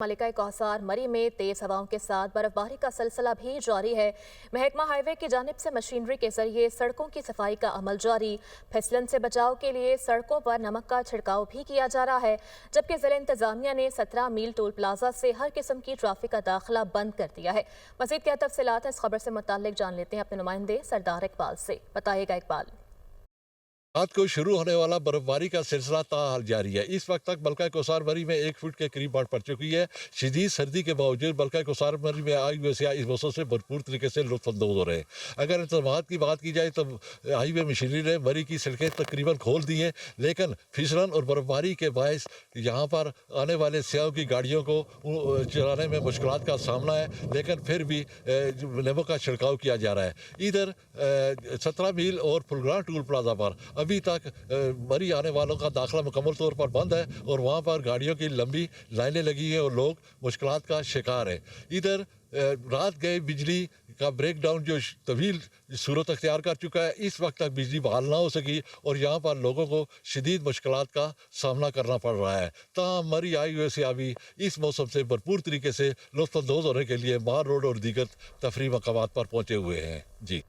मलिका कौसार मरी में तेज हवाओं के साथ बर्फबारी का सिलसिला भी जारी है। महकमा हाईवे की जानिब से मशीनरी के जरिए सड़कों की सफाई का अमल जारी। फिसलन से बचाव के लिए सड़कों पर नमक का छिड़काव भी किया जा रहा है, जबकि जिला इंतजामिया ने 17 मील टोल प्लाजा से हर किस्म की ट्रैफिक का दाखिला बंद कर दिया है। मजीद क्या तफसीलात इस खबर से मुताल्लिक जान लेते हैं अपने नुमाइंदे सरदार इकबाल से। बताइएगा इकबाल। रात को शुरू होने वाला बर्फबारी का सिलसिला ताहाल जारी है। इस वक्त तक बल्कि कौसार मरी में 1 फुट के करीब बाढ़ पड़ चुकी है। शदीद सर्दी के बावजूद बल्कि कौसार मरी में आई हुए इस मौसम से भरपूर तरीके से लुत्फानंदोज हो रहे हैं। अगर इंतजाम की बात की जाए तो हाईवे मशीनरी ने मरी की सड़कें तकरीबन खोल दी हैं, लेकिन फिसलन और बर्फबारी के बायस यहाँ पर आने वाले सयाहों की गाड़ियों को चलाने में मुश्किलात का सामना है, लेकिन फिर भी नमक का छिड़काव किया जा रहा है। इधर 17 मील और फुलग्रां टोल प्लाजा पर अभी तक मरी आने वालों का दाखिला मुकम्मल तौर पर बंद है और वहाँ पर गाड़ियों की लंबी लाइनें लगी हैं और लोग मुश्किलात का शिकार हैं। इधर रात गए बिजली का ब्रेक डाउन जो तवील सूरत अख्तियार कर चुका है, इस वक्त तक बिजली बहाल ना हो सकी और यहाँ पर लोगों को शदीद मुश्किलात का सामना करना पड़ रहा है। ताहम मरी आई हुए सयाबी इस मौसम से भरपूर तरीके से लुत्फानंदोज होने के लिए मार रोड और दीगर तफरीह मकामात पर पहुँचे हुए हैं। जी।